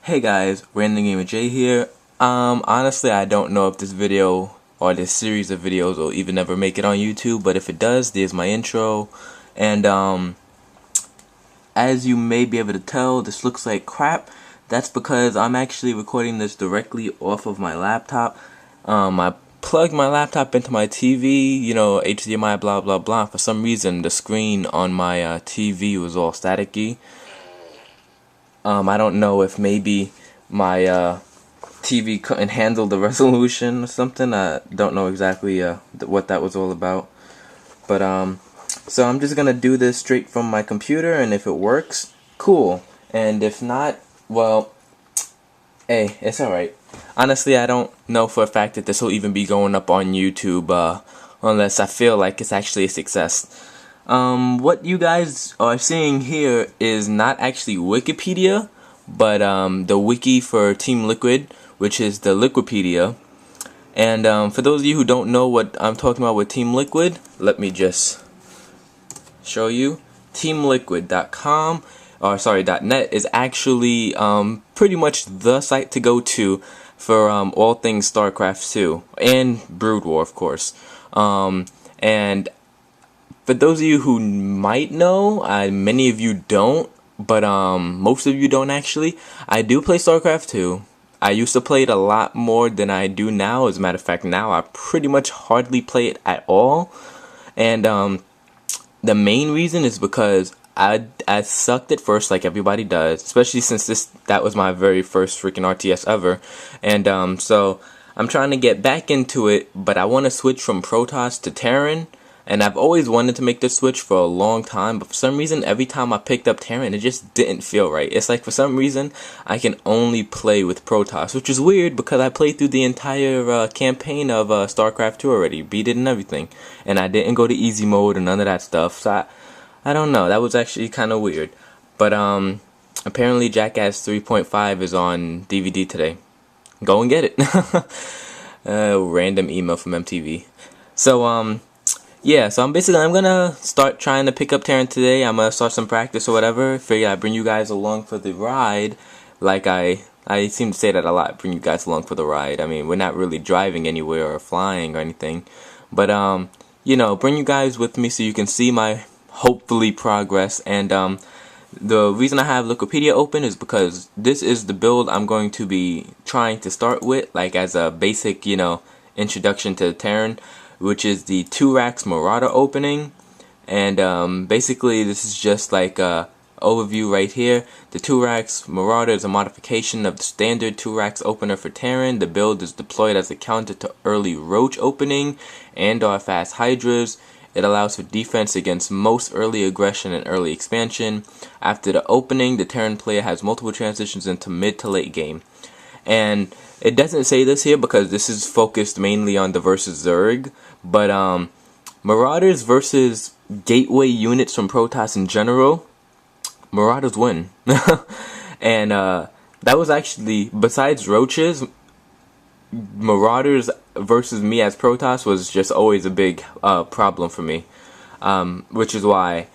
Hey guys, Random Gamer J here. Honestly, I don't know if this video or this series of videos will even ever make it on YouTube, but if it does, there's my intro. And as you may be able to tell, this looks like crap. That's because I'm actually recording this directly off of my laptop. I plugged my laptop into my TV, you know, HDMI, blah blah blah. For some reason, the screen on my TV was all staticky. I don't know if maybe my TV couldn't handle the resolution or something. I don't know exactly what that was all about. But so I'm just gonna do this straight from my computer, and if it works, cool. And if not, well, hey, it's alright. Honestly, I don't know for a fact that this will even be going up on YouTube unless I feel like it's actually a success. What you guys are seeing here is not actually Wikipedia, but the wiki for Team Liquid, which is the Liquipedia. And for those of you who don't know what I'm talking about with Team Liquid, let me just show you. TeamLiquid.com, or sorry, .net is actually pretty much the site to go to for all things StarCraft 2 and Brood War, of course. And for those of you who might know, many of you don't, but most of you don't actually. I do play StarCraft 2. I used to play it a lot more than I do now. As a matter of fact, now I pretty much hardly play it at all. And the main reason is because I sucked at first, like everybody does, especially since that was my very first freaking RTS ever. And so I'm trying to get back into it, but I want to switch from Protoss to Terran. And I've always wanted to make this switch for a long time, but for some reason, every time I picked up Terran, it just didn't feel right. It's like for some reason, I can only play with Protoss, which is weird because I played through the entire campaign of StarCraft 2 already, beat it and everything. And I didn't go to easy mode or none of that stuff, so I don't know. That was actually kind of weird. But apparently Jackass 3.5 is on DVD today. Go and get it. Random email from MTV. So, yeah, so I'm gonna start trying to pick up Terran today. I'm gonna start some practice or whatever. Figure I'd bring you guys along for the ride. Like I seem to say that a lot, bring you guys along for the ride. I mean, we're not really driving anywhere or flying or anything. But you know, bring you guys with me so you can see my hopefully progress. And the reason I have Wikipedia open is because this is the build I'm going to be trying to start with, like as a basic, you know, introduction to Terran, which is the 2 Rax Marauder opening. And basically this is just like a overview right here. The 2 Rax Marauder is a modification of the standard 2 Rax opener for Terran. The build is deployed as a counter to early Roach opening and or fast Hydras. It allows for defense against most early aggression and early expansion. After the opening, the Terran player has multiple transitions into mid to late game. And it doesn't say this here because this is focused mainly on the versus Zerg, but Marauders versus gateway units from Protoss in general, Marauders win. And that was actually, besides Roaches, Marauders versus me as Protoss was just always a big problem for me, which is why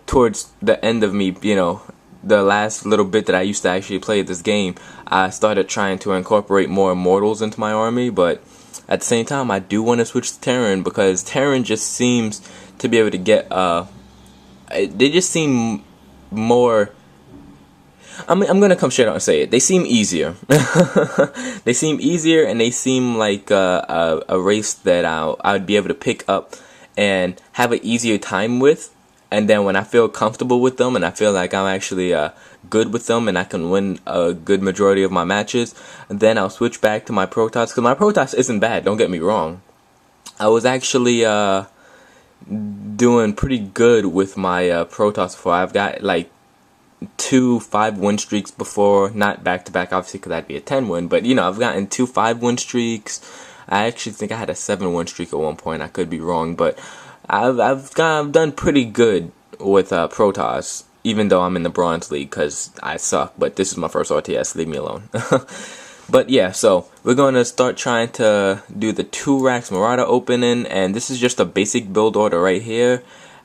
towards the end of me, you know, the last little bit that I used to actually play this game, I started trying to incorporate more Immortals into my army, but at the same time, I do want to switch to Terran because Terran just seems to be able to get, they just seem more, I'm gonna come straight out and say it, they seem easier. They seem easier, and they seem like a race that I would be able to pick up and have an easier time with. And then when I feel comfortable with them and I feel like I'm actually good with them and I can win a good majority of my matches, then I'll switch back to my Protoss. Because my Protoss isn't bad, don't get me wrong. I was actually doing pretty good with my Protoss before. I've got like 2 5-win streaks before. Not back-to-back, obviously, because that'd be a 10-win. But, you know, I've gotten 2 5-win streaks. I actually think I had a 7-win streak at one point. I could be wrong, but I've done pretty good with Protoss, even though I'm in the Bronze League because I suck. But this is my first RTS. Leave me alone. But yeah, so we're going to start trying to do the 2 Rax Marauder opening, and this is just a basic build order right here.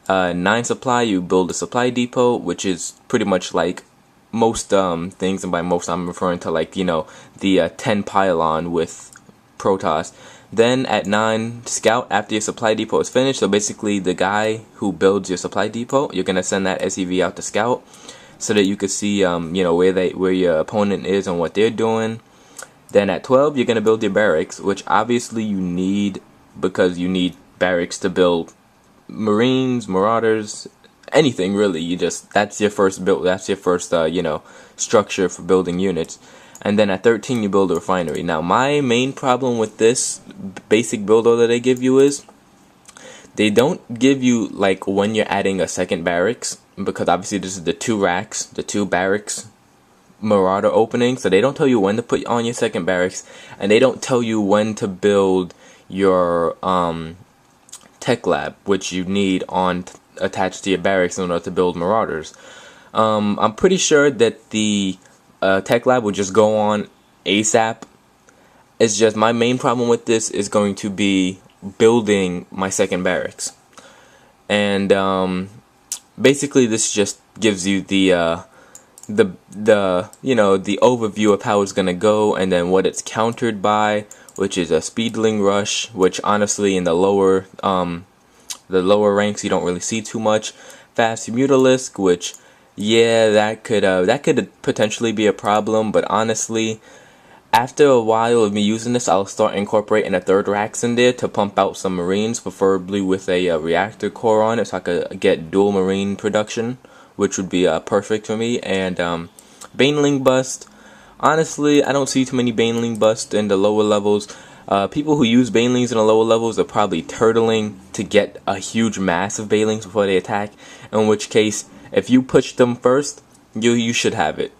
9 supply, you build a supply depot, which is pretty much like most things, and by most I'm referring to, like, you know, the 10 pylon with Protoss. Then at 9, scout after your supply depot is finished. So basically the guy who builds your supply depot, you're gonna send that SEV out to scout so that you can see you know, where your opponent is and what they're doing. Then at 12 you're gonna build your barracks, which obviously you need, because you need barracks to build Marines, Marauders, anything really. You just, that's your first build, that's your first you know, structure for building units. And then at 13 you build a refinery. Now my main problem with this basic build order they give you is they don't give you like when you're adding a second barracks, because obviously this is the 2 racks, the 2 barracks Marauder opening, so they don't tell you when to put on your second barracks, and they don't tell you when to build your tech lab, which you need on attached to your barracks in order to build Marauders. I'm pretty sure that the tech lab will just go on ASAP. It's just my main problem with this is going to be building my second barracks, and basically this just gives you the you know, the overview of how it's gonna go, and then what it's countered by, which is a speedling rush, which honestly in the lower ranks you don't really see too much. Fast Mutalisk, which, yeah, that could potentially be a problem, but honestly, after a while of me using this, I'll start incorporating a 3rd Rax in there to pump out some Marines, preferably with a reactor core on it, so I could get dual Marine production, which would be perfect for me. And Baneling Bust, honestly, I don't see too many Baneling Bust in the lower levels. People who use Banelings in the lower levels are probably turtling to get a huge mass of Banelings before they attack, in which case, if you push them first, you should have it.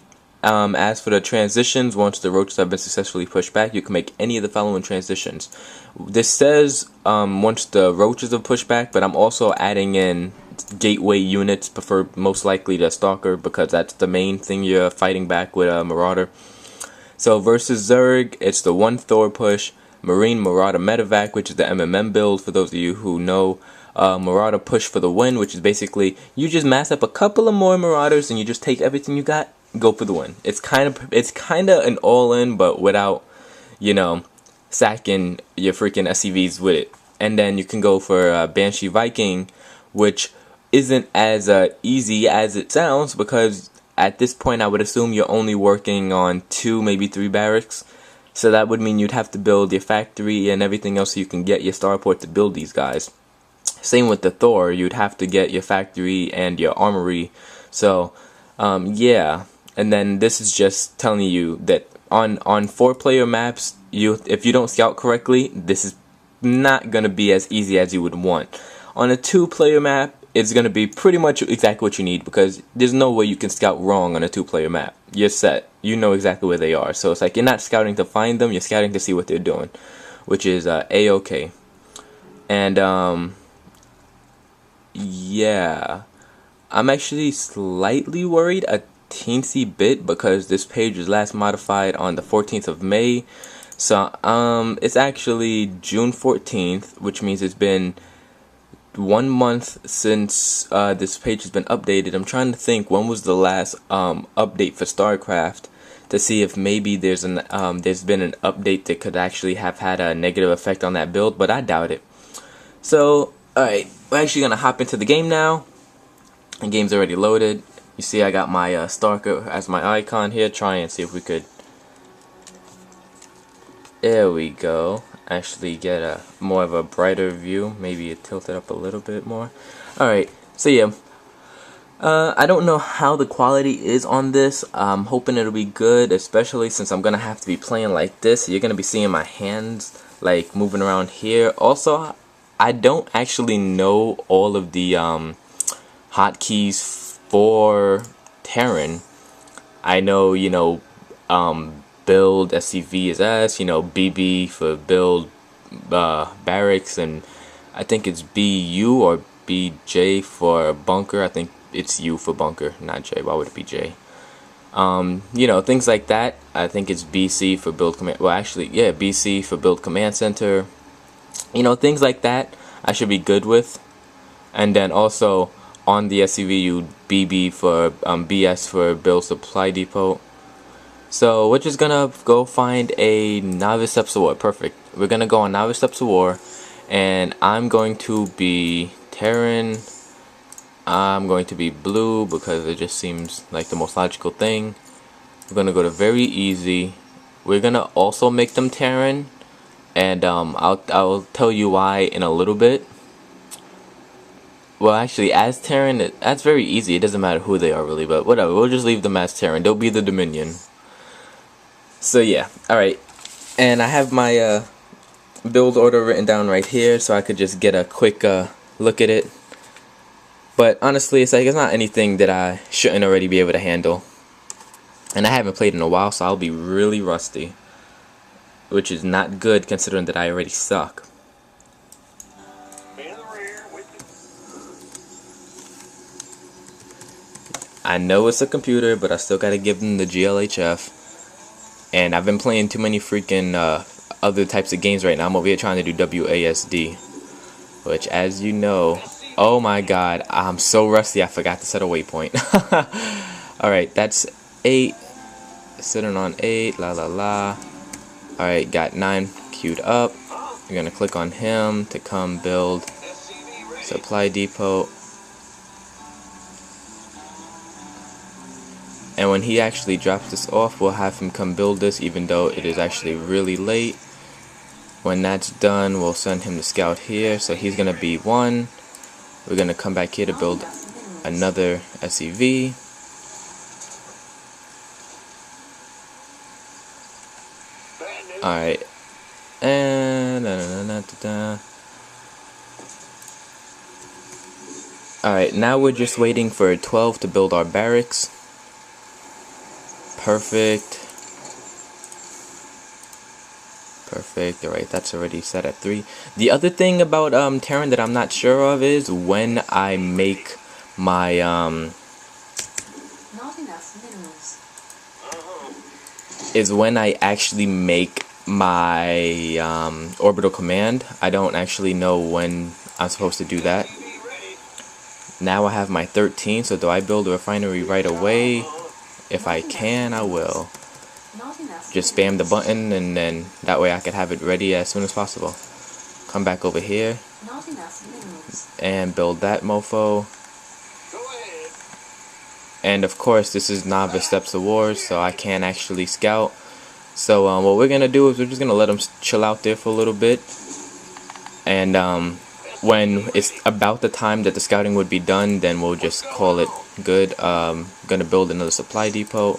As for the transitions, once the roaches have been successfully pushed back, you can make any of the following transitions. This says once the roaches are pushed back, but I'm also adding in gateway units, most likely the Stalker, because that's the main thing you're fighting back with a Marauder. So versus Zerg, it's the 1 Thor push, Marine Marauder Medevac, which is the MMM build for those of you who know. Marauder push for the win, which is basically you just mass up a couple of more Marauders and you just take everything you got, go for the win. It's kind of an all-in, but without, you know, sacking your freaking SCVs with it. And then you can go for Banshee Viking, which isn't as easy as it sounds, because at this point I would assume you're only working on 2, maybe 3 barracks. So that would mean you'd have to build your factory and everything else so you can get your starport to build these guys. Same with the Thor, you'd have to get your factory and your armory. So yeah, and then this is just telling you that on 4-player maps, if you don't scout correctly, this is not gonna be as easy as you would want. On a 2-player map, it's gonna be pretty much exactly what you need, because there's no way you can scout wrong on a 2-player map. You're set. You know exactly where they are. So it's like you're not scouting to find them, you're scouting to see what they're doing, which is A-okay. And yeah, I'm actually slightly worried a teensy bit, because this page was last modified on the 14th of May. So it's actually June 14th, which means it's been 1 month since this page has been updated. I'm trying to think when was the last update for StarCraft, to see if maybe there's been an update that could actually have had a negative effect on that build, but I doubt it. So alright, we're actually gonna hop into the game now. The game's already loaded. You see I got my Stalker as my icon here. Try and see if we could, there we go, actually get a more of a brighter view. Maybe it tilted up a little bit more. Alright, so yeah, I don't know how the quality is on this. I'm hoping it'll be good, especially since I'm gonna have to be playing like this. You're gonna be seeing my hands like moving around here. Also, I don't actually know all of the hotkeys for Terran. I know, you know, build SCV is S, you know, BB for build barracks, and I think it's BU or BJ for bunker. I think it's U for bunker, not J. Why would it be J? You know, things like that. I think it's BC for build command. Well, actually, yeah, BC for build command center. You know, things like that I should be good with. And then also on the SUV you BB for BS for build supply depot. So we're just gonna go find a novice steps of war. Perfect. We're gonna go on novice steps of war, and I'm going to be Terran. I'm going to be blue because it just seems like the most logical thing. We're gonna go to very easy. We're gonna also make them Terran, and I'll tell you why in a little bit. Well, actually, as Terran, that's very easy. It doesn't matter who they are really, but whatever. We'll just leave them as Terran. They'll be the Dominion. So yeah, all right. And I have my build order written down right here, so I could just get a quick look at it. But honestly, it's not anything that I shouldn't already be able to handle. And I haven't played in a while, so I'll be really rusty, which is not good considering that I already suck. I know it's a computer, but I still gotta give them the GLHF. And I've been playing too many freaking other types of games right now. I'm over here trying to do WASD, which, as you know, oh my god, I'm so rusty I forgot to set a waypoint. Alright, that's 8. Sitting on 8, la la la. Alright, got 9 queued up. We're gonna click on him to come build supply depot. And when he actually drops this off, we'll have him come build this, even though it is actually really late. When that's done, we'll send him to scout here, so he's gonna be 1. We're gonna come back here to build another SUV. Alright, and alright, now we're just waiting for 12 to build our barracks. Perfect. Perfect. Alright, that's already set at 3. The other thing about Terran that I'm not sure of is when I make my actually make my orbital command. I don't actually know when I'm supposed to do that. Now I have my 13, so do I build a refinery right away? If I can, I will. Just spam the button, and then that way I can have it ready as soon as possible. Come back over here and build that mofo. And of course, this is novice steps of war, so I can't actually scout. So what we're gonna do is we're just gonna let them chill out there for a little bit, and when it's about the time that the scouting would be done, then we'll just call it good. Gonna build another supply depot.